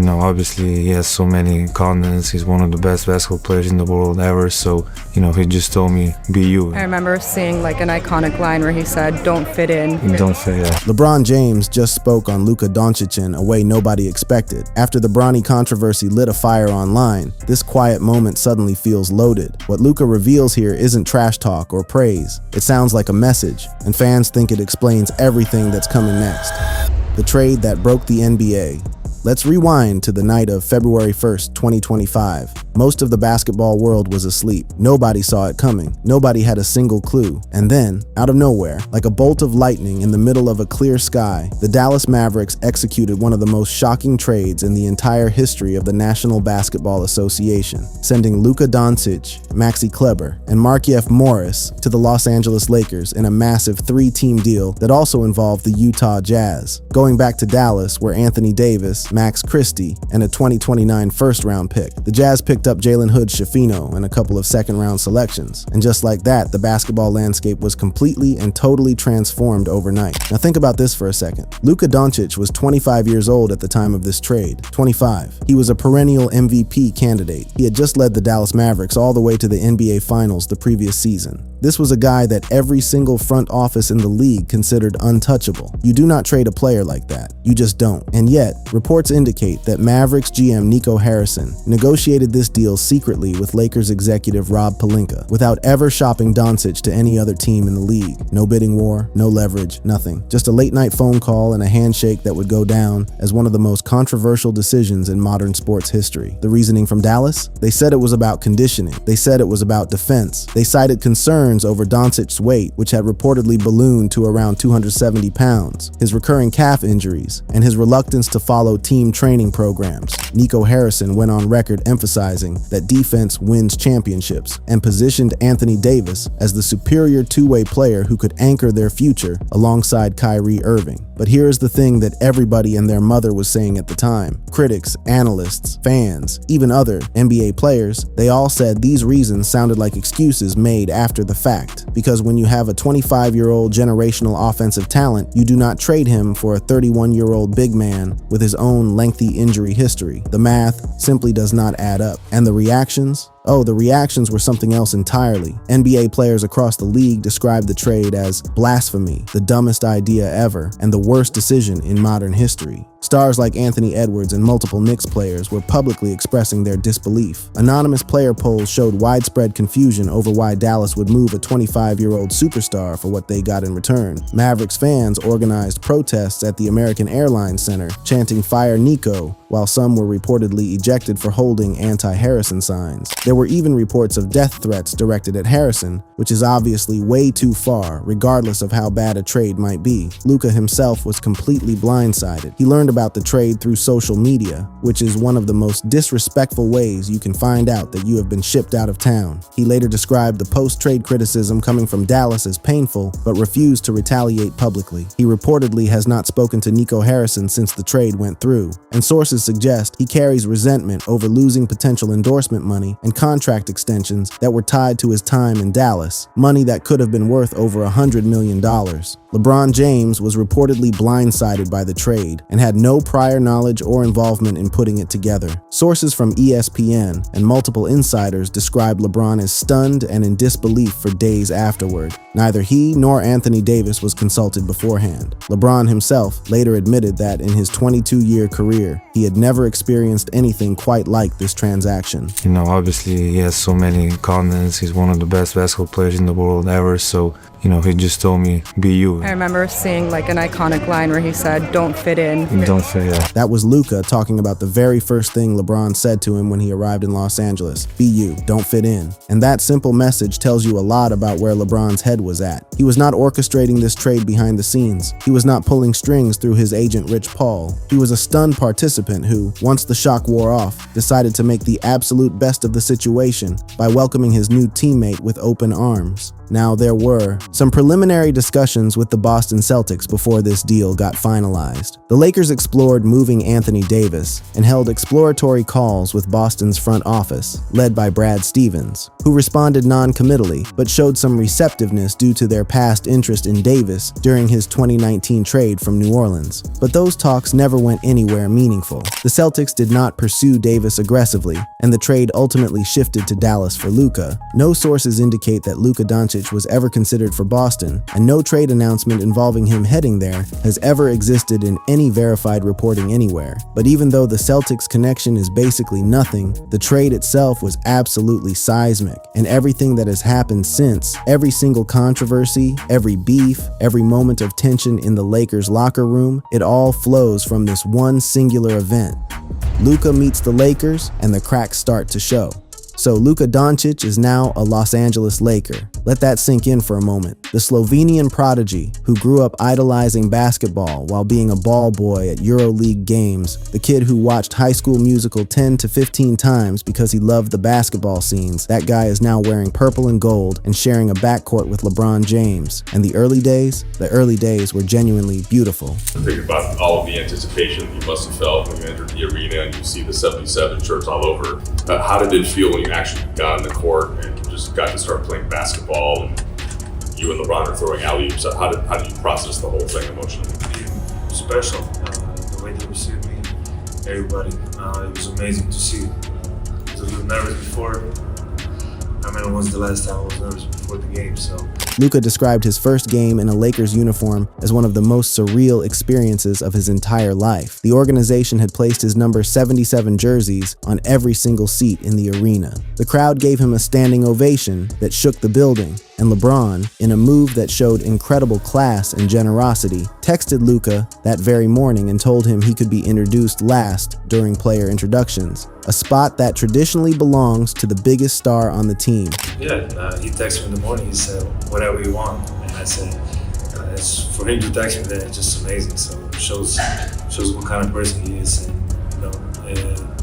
Obviously he has so many continents. He's one of the best basketball players in the world ever. So, he just told me, be you. I remember seeing like an iconic line where he said, don't fit in. Don't fit in. LeBron James just spoke on Luka Doncic in a way nobody expected. After the Bronny controversy lit a fire online, this quiet moment suddenly feels loaded. What Luka reveals here isn't trash talk or praise. It sounds like a message, and fans think it explains everything that's coming next. The trade that broke the NBA. Let's rewind to the night of February 1st, 2025. Most of the basketball world was asleep. Nobody saw it coming. Nobody had a single clue. And then, out of nowhere, like a bolt of lightning in the middle of a clear sky, the Dallas Mavericks executed one of the most shocking trades in the entire history of the National Basketball Association, sending Luka Doncic, Maxi Kleber, and Markieff Morris to the Los Angeles Lakers in a massive 3-team deal that also involved the Utah Jazz. Going back to Dallas, where Anthony Davis, Max Christie, and a 2029 first-round pick. The Jazz picked up Jalen Hood-Schifino and a couple of second-round selections. And just like that, the basketball landscape was completely and totally transformed overnight. Now think about this for a second. Luka Doncic was 25 years old at the time of this trade. 25. He was a perennial MVP candidate. He had just led the Dallas Mavericks all the way to the NBA Finals the previous season. This was a guy that every single front office in the league considered untouchable. You do not trade a player like that. You just don't. And yet, reports indicate that Mavericks GM Nico Harrison negotiated this deal secretly with Lakers executive Rob Pelinka, without ever shopping Doncic to any other team in the league. No bidding war, no leverage, nothing. Just a late-night phone call and a handshake that would go down as one of the most controversial decisions in modern sports history. The reasoning from Dallas? They said it was about conditioning. They said it was about defense. They cited concerns over Doncic's weight, which had reportedly ballooned to around 270 pounds, his recurring calf injuries, and his reluctance to follow team training programs. Nico Harrison went on record emphasizing that defense wins championships and positioned Anthony Davis as the superior two-way player who could anchor their future alongside Kyrie Irving. But here's the thing that everybody and their mother was saying at the time. Critics, analysts, fans, even other NBA players, they all said these reasons sounded like excuses made after the fact. Because when you have a 25-year-old generational offensive talent, you do not trade him for a 31-year-old big man with his own lengthy injury history. The math simply does not add up. And the reactions? Oh, the reactions were something else entirely. NBA players across the league described the trade as blasphemy, the dumbest idea ever, and the worst decision in modern history. Stars like Anthony Edwards and multiple Knicks players were publicly expressing their disbelief. Anonymous player polls showed widespread confusion over why Dallas would move a 25-year-old superstar for what they got in return. Mavericks fans organized protests at the American Airlines Center, chanting "Fire Nico," while some were reportedly ejected for holding anti-Harrison signs. There were even reports of death threats directed at Harrison, which is obviously way too far, regardless of how bad a trade might be. Luka himself was completely blindsided. He learned about the trade through social media, which is one of the most disrespectful ways you can find out that you have been shipped out of town. He later described the post-trade criticism coming from Dallas as painful, but refused to retaliate publicly. He reportedly has not spoken to Nico Harrison since the trade went through, and sources suggest he carries resentment over losing potential endorsement money and contract extensions that were tied to his time in Dallas, money that could have been worth over $100 million. LeBron James was reportedly blindsided by the trade and had no prior knowledge or involvement in putting it together. Sources from ESPN and multiple insiders described LeBron as stunned and in disbelief for days afterward. Neither he nor Anthony Davis was consulted beforehand. LeBron himself later admitted that in his 22-year career, he had never experienced anything quite like this transaction. Obviously he has so many continents. He's one of the best basketball players in the world ever. So, he just told me, be you. I remember seeing like an iconic line where he said, don't fit in. Don't fit in. That was Luka talking about the very first thing LeBron said to him when he arrived in Los Angeles. Be you, don't fit in. And that simple message tells you a lot about where LeBron's head was at. He was not orchestrating this trade behind the scenes. He was not pulling strings through his agent Rich Paul. He was a stunned participant who, once the shock wore off, decided to make the absolute best of the situation by welcoming his new teammate with open arms. Now there were Some preliminary discussions with the Boston Celtics before this deal got finalized. The Lakers explored moving Anthony Davis and held exploratory calls with Boston's front office, led by Brad Stevens, who responded non-committally but showed some receptiveness due to their past interest in Davis during his 2019 trade from New Orleans. But those talks never went anywhere meaningful. The Celtics did not pursue Davis aggressively, and the trade ultimately shifted to Dallas for Luka. No sources indicate that Luka Doncic was ever considered for Boston, and no trade announcement involving him heading there has ever existed in any verified reporting anywhere. But even though the Celtics connection is basically nothing, the trade itself was absolutely seismic, and everything that has happened since, every single controversy, every beef, every moment of tension in the Lakers locker room, it all flows from this one singular event. Luka meets the Lakers, and the cracks start to show. So Luka Doncic is now a Los Angeles Laker. Let that sink in for a moment. The Slovenian prodigy who grew up idolizing basketball while being a ball boy at EuroLeague games, the kid who watched High School Musical 10 to 15 times because he loved the basketball scenes, that guy is now wearing purple and gold and sharing a backcourt with LeBron James. And the early days were genuinely beautiful. Think about all of the anticipation you must have felt when you entered the arena and you see the 77 shirts all over. How did it feel when you actually got on the court and just got to start playing basketball and you and LeBron are throwing alley-oops? How did you process the whole thing emotionally? Special. The way they received me, everybody. It was amazing to see. I was a little nervous before. I mean, it was the last time I was nervous before the game, so. Luka described his first game in a Lakers uniform as one of the most surreal experiences of his entire life. The organization had placed his number 77 jerseys on every single seat in the arena. The crowd gave him a standing ovation that shook the building, and LeBron, in a move that showed incredible class and generosity, texted Luka that very morning and told him he could be introduced last during player introductions, a spot that traditionally belongs to the biggest star on the team. Yeah, he texted me in the morning, he said, whatever you want. And I said, it's for him to text me that, it's just amazing. So it shows what kind of person he is. And,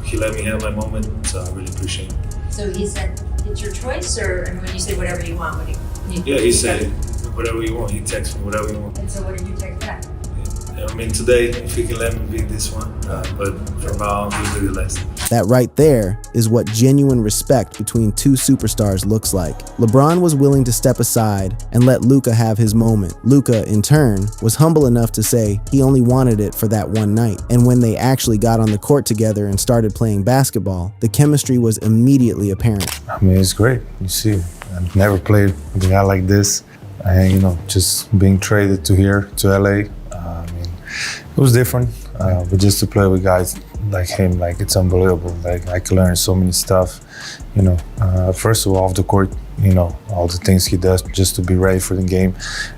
he let me have my moment, so I really appreciate it. So he said, it's your choice, or and when you say whatever you want, what do you Yeah, he said, whatever you want. He texted me, whatever you want. And so what did you text back? I mean, today, if he can let me be this one, but from now on, he'll be the last. That right there is what genuine respect between two superstars looks like. LeBron was willing to step aside and let Luka have his moment. Luka, in turn, was humble enough to say he only wanted it for that one night. And when they actually got on the court together and started playing basketball, the chemistry was immediately apparent. I mean, it's great. You see, I've never played with a guy like this. And, just being traded to here, to LA, it was different, but just to play with guys like him, like it's unbelievable. Like I can learn so many stuff, first of all off the court, all the things he does just to be ready for the game.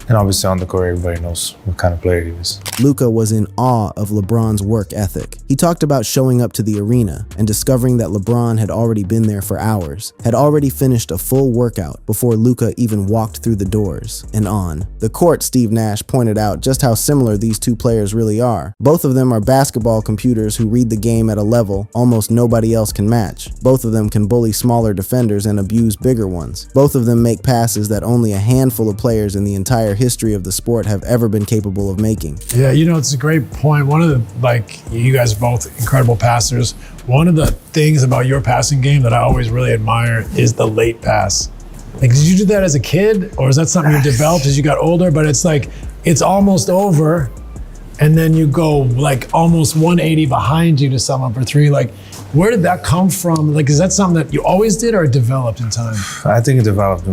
And obviously on the court, everybody knows what kind of player he is. Luka was in awe of LeBron's work ethic. He talked about showing up to the arena and discovering that LeBron had already been there for hours, had already finished a full workout before Luka even walked through the doors and on. The court, Steve Nash pointed out just how similar these two players really are. Both of them are basketball computers who read the game at a level almost nobody else can match. Both of them can bully smaller defenders and abuse bigger ones. Both of them make passes that only a handful of players in the entire history of the sport have ever been capable of making. Yeah, it's a great point. One of the, you guys are both incredible passers. One of the things about your passing game that I always really admire is the late pass. Like, did you do that as a kid, or is that something you developed as you got older? But it's like, it's almost over, and then you go like almost 180 behind you to someone for three. Like, where did that come from? Like, is that something that you always did or developed in time? I think it developed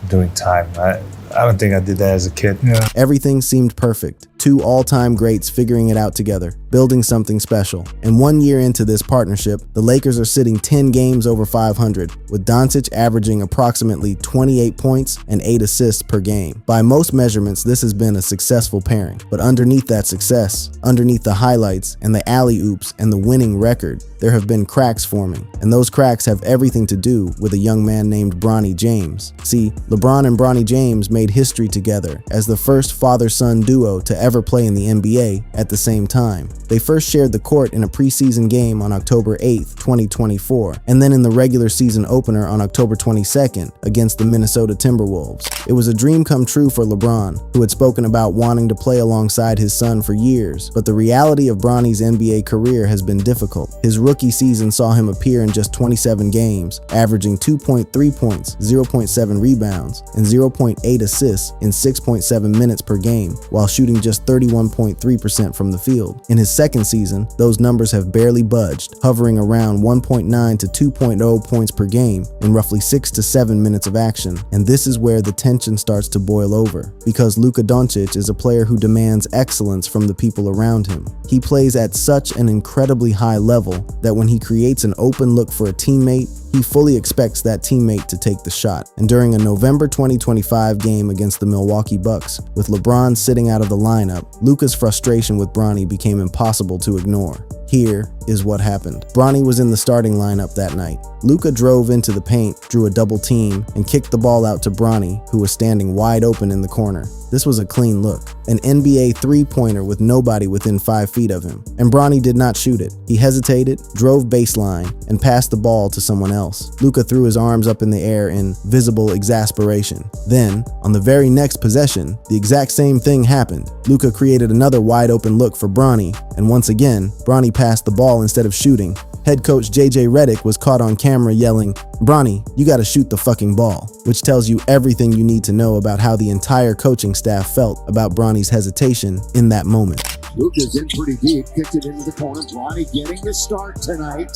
during time. I don't think I did that as a kid. Yeah. Everything seemed perfect. Two all-time greats figuring it out together, building something special. And 1 year into this partnership, the Lakers are sitting 10 games over 500, with Doncic averaging approximately 28 points and 8 assists per game. By most measurements, this has been a successful pairing. But underneath that success, underneath the highlights and the alley-oops and the winning record, there have been cracks forming. And those cracks have everything to do with a young man named Bronny James. See, LeBron and Bronny James made history together as the first father-son duo to ever ever play in the NBA at the same time. They first shared the court in a preseason game on October 8, 2024, and then in the regular season opener on October 22nd against the Minnesota Timberwolves. It was a dream come true for LeBron, who had spoken about wanting to play alongside his son for years, but the reality of Bronny's NBA career has been difficult. His rookie season saw him appear in just 27 games, averaging 2.3 points, 0.7 rebounds, and 0.8 assists in 6.7 minutes per game, while shooting just 31.3% from the field. In his second season, those numbers have barely budged, hovering around 1.9 to 2.0 points per game in roughly 6 to 7 minutes of action. And this is where the tension starts to boil over, because Luka Doncic is a player who demands excellence from the people around him. He plays at such an incredibly high level that when he creates an open look for a teammate, he fully expects that teammate to take the shot. And during a November 2025 game against the Milwaukee Bucks, with LeBron sitting out of the lineup, Luka's frustration with Bronny became impossible to ignore. Here is what happened. Bronny was in the starting lineup that night. Luka drove into the paint, drew a double team, and kicked the ball out to Bronny, who was standing wide open in the corner. This was a clean look, an NBA three-pointer with nobody within 5 feet of him. And Bronny did not shoot it. He hesitated, drove baseline, and passed the ball to someone else. Luka threw his arms up in the air in visible exasperation. Then, on the very next possession, the exact same thing happened. Luka created another wide-open look for Bronny, and once again, Bronny passed the ball instead of shooting. Head coach JJ Redick was caught on camera yelling, "Bronny, you gotta shoot the fucking ball," which tells you everything you need to know about how the entire coaching staff felt about Bronny's hesitation in that moment. Luka's in pretty deep, kicked it into the corner. Bronny getting the start tonight.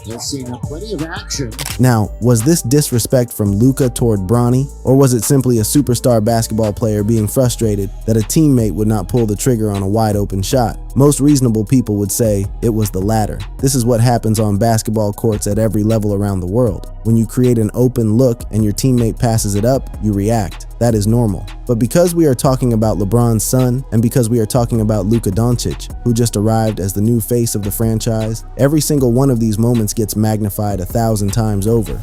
Has seen plenty of action. Now, was this disrespect from Luka toward Bronny, or was it simply a superstar basketball player being frustrated that a teammate would not pull the trigger on a wide open shot? Most reasonable people would say it was the latter. This is what happens on basketball courts at every level around the world. When you create an open look and your teammate passes it up, you react. That is normal. But because we are talking about LeBron's son, and because we are talking about Luka Doncic, who just arrived as the new face of the franchise, every single one of these moments gets magnified 1,000 times over.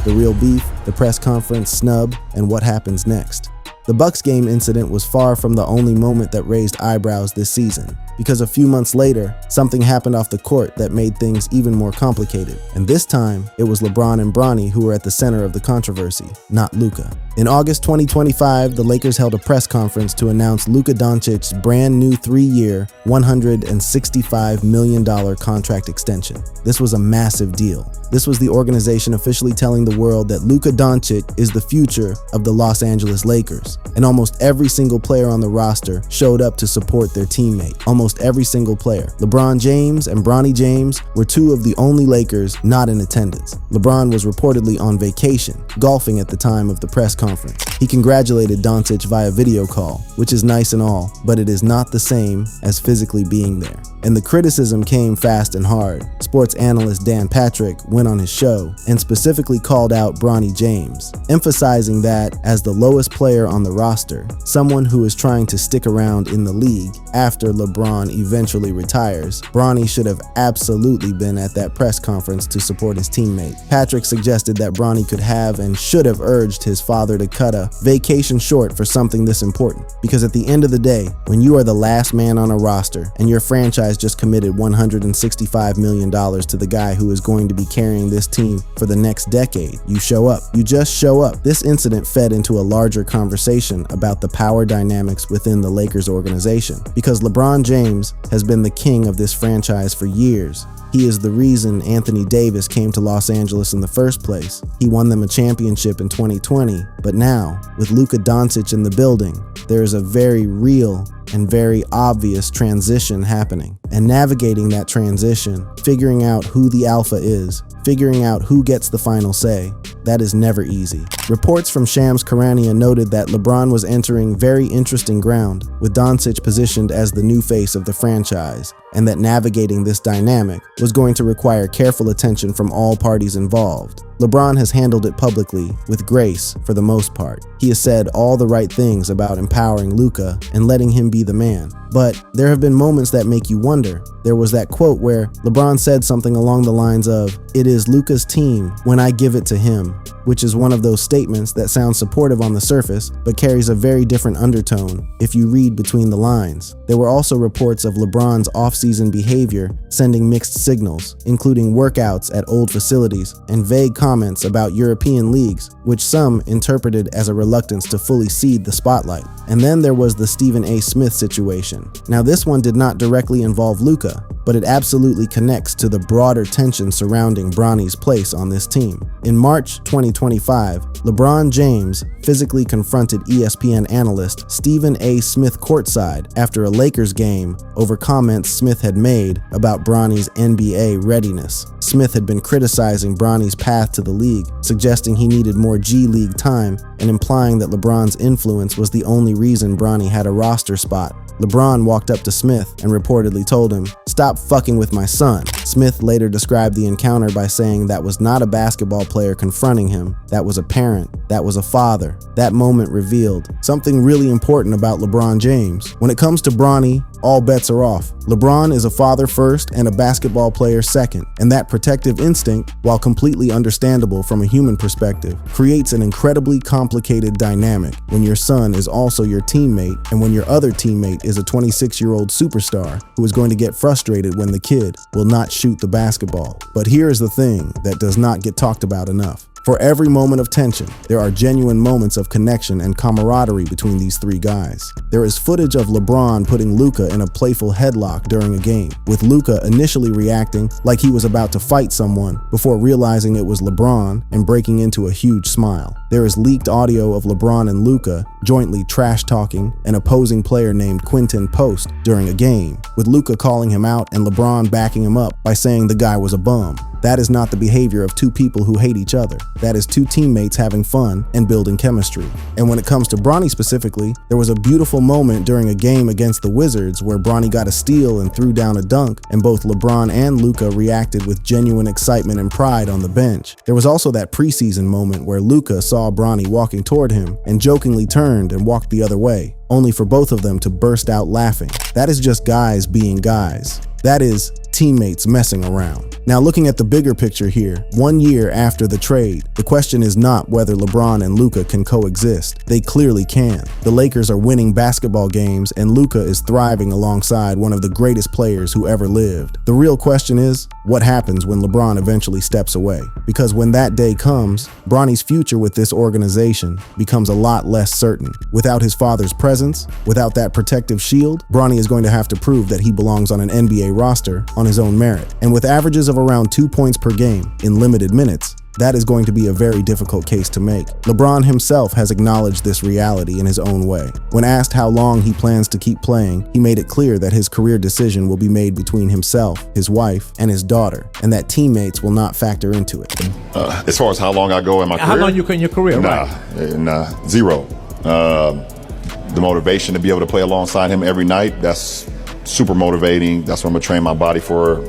The real beef, the press conference, snub, and what happens next. The Bucks game incident was far from the only moment that raised eyebrows this season, because a few months later, something happened off the court that made things even more complicated. And this time, it was LeBron and Bronny who were at the center of the controversy, not Luka. In August 2025, the Lakers held a press conference to announce Luka Doncic's brand new 3-year, $165 million contract extension. This was a massive deal. This was the organization officially telling the world that Luka Doncic is the future of the Los Angeles Lakers. And almost every single player on the roster showed up to support their teammate. Almost every single player. LeBron James and Bronny James were two of the only Lakers not in attendance. LeBron was reportedly on vacation, golfing at the time of the press conference. He congratulated Doncic via video call, which is nice and all, but it is not the same as physically being there. And the criticism came fast and hard. Sports analyst Dan Patrick went on his show and specifically called out Bronny James, emphasizing that as the lowest player on the roster, someone who is trying to stick around in the league after LeBron eventually retires, Bronny should have absolutely been at that press conference to support his teammate. Patrick suggested that Bronny could have and should have urged his father to cut a vacation short for something this important. Because at the end of the day, when you are the last man on a roster and your franchise just committed $165 million to the guy who is going to be carrying this team for the next decade, you show up. You just show up. This incident fed into a larger conversation about the power dynamics within the Lakers organization. Because LeBron James has been the king of this franchise for years. He is the reason Anthony Davis came to Los Angeles in the first place. He won them a championship in 2020, but now, with Luka Doncic in the building, there is a very real and very obvious transition happening. And navigating that transition, figuring out who the alpha is, figuring out who gets the final say, that is never easy. Reports from Shams Charania noted that LeBron was entering very interesting ground, with Doncic positioned as the new face of the franchise, and that navigating this dynamic was going to require careful attention from all parties involved. LeBron has handled it publicly with grace for the most part. He has said all the right things about empowering Luka and letting him be the man. But there have been moments that make you wonder. There was that quote where LeBron said something along the lines of, "It is Luka's team when I give it to him," which is one of those statements that sounds supportive on the surface, but carries a very different undertone if you read between the lines. There were also reports of LeBron's off-season behavior sending mixed signals, including workouts at old facilities and vague comments about European leagues, which some interpreted as a reluctance to fully cede the spotlight. And then there was the Stephen A. Smith situation. Now this one did not directly involve Luka, but it absolutely connects to the broader tension surrounding Bronny's place on this team. In March 2025, LeBron James physically confronted ESPN analyst Stephen A. Smith courtside after a Lakers game over comments Smith had made about Bronny's NBA readiness. Smith had been criticizing Bronny's path to the league, suggesting he needed more G League time and implying that LeBron's influence was the only reason Bronny had a roster spot. LeBron walked up to Smith and reportedly told him, "Stop fucking with my son." Smith later described the encounter by saying that was not a basketball player confronting him, that was a parent, that was a father. That moment revealed something really important about LeBron James. When it comes to Bronny, all bets are off. LeBron is a father first and a basketball player second, and that protective instinct, while completely understandable from a human perspective, creates an incredibly complicated dynamic when your son is also your teammate and when your other teammate is a 26-year-old superstar who is going to get frustrated when the kid will not shoot the basketball. But here is the thing that does not get talked about enough. For every moment of tension, there are genuine moments of connection and camaraderie between these three guys. There is footage of LeBron putting Luka in a playful headlock during a game, with Luka initially reacting like he was about to fight someone before realizing it was LeBron and breaking into a huge smile. There is leaked audio of LeBron and Luka jointly trash-talking an opposing player named Quinton Post during a game, with Luka calling him out and LeBron backing him up by saying the guy was a bum. That is not the behavior of two people who hate each other. That is two teammates having fun and building chemistry. And when it comes to Bronny specifically, there was a beautiful moment during a game against the Wizards where Bronny got a steal and threw down a dunk, and both LeBron and Luka reacted with genuine excitement and pride on the bench. There was also that preseason moment where Luka saw Bronny walking toward him and jokingly turned and walked the other way, only for both of them to burst out laughing. That is just guys being guys. That is teammates messing around. Now looking at the bigger picture here, 1 year after the trade, the question is not whether LeBron and Luka can coexist. They clearly can. The Lakers are winning basketball games and Luka is thriving alongside one of the greatest players who ever lived. The real question is, what happens when LeBron eventually steps away? Because when that day comes, Bronny's future with this organization becomes a lot less certain. Without his father's presence, without that protective shield, Bronny is going to have to prove that he belongs on an NBA roster on his own merit. And with averages of around 2 points per game in limited minutes, that is going to be a very difficult case to make. LeBron himself has acknowledged this reality in his own way. When asked how long he plans to keep playing, he made it clear that his career decision will be made between himself, his wife, and his daughter, and that teammates will not factor into it. As far as how long I go in my career? How long you in your career? Nah, zero. The motivation to be able to play alongside him every night, that's super motivating. That's what I'm gonna train my body for,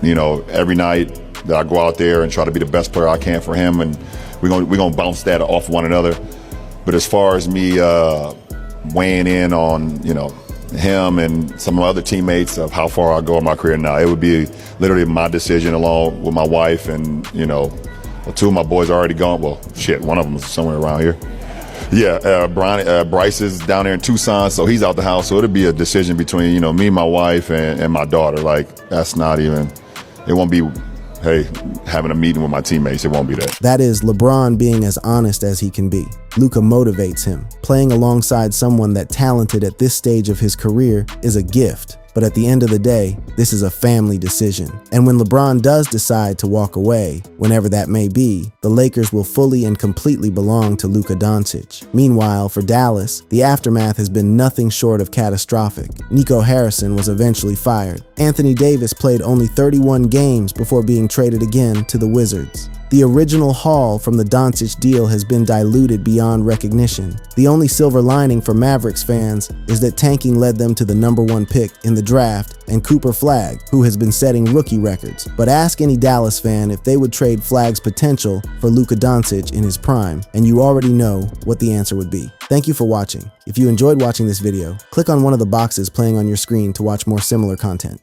every night that I go out there and try to be the best player I can for him, and we're gonna bounce that off one another. But as far as me weighing in on him and some of my other teammates of how far I go in my career now, it would be literally my decision along with my wife, and two of my boys are already gone. Well, shit, one of them is somewhere around here. Yeah, Bryce is down there in Tucson, so he's out the house. So it'll be a decision between me, my wife, and my daughter. Like, that's not even. It won't be, hey, having a meeting with my teammates. It won't be that. That is LeBron being as honest as he can be. Luka motivates him. Playing alongside someone that talented at this stage of his career is a gift. But at the end of the day, this is a family decision. And when LeBron does decide to walk away, whenever that may be, the Lakers will fully and completely belong to Luka Doncic. Meanwhile, for Dallas, the aftermath has been nothing short of catastrophic. Nico Harrison was eventually fired. Anthony Davis played only 31 games before being traded again to the Wizards. The original haul from the Doncic deal has been diluted beyond recognition. The only silver lining for Mavericks fans is that tanking led them to the #1 pick in the draft and Cooper Flagg, who has been setting rookie records. But ask any Dallas fan if they would trade Flagg's potential for Luka Doncic in his prime, and you already know what the answer would be. Thank you for watching. If you enjoyed watching this video, click on one of the boxes playing on your screen to watch more similar content.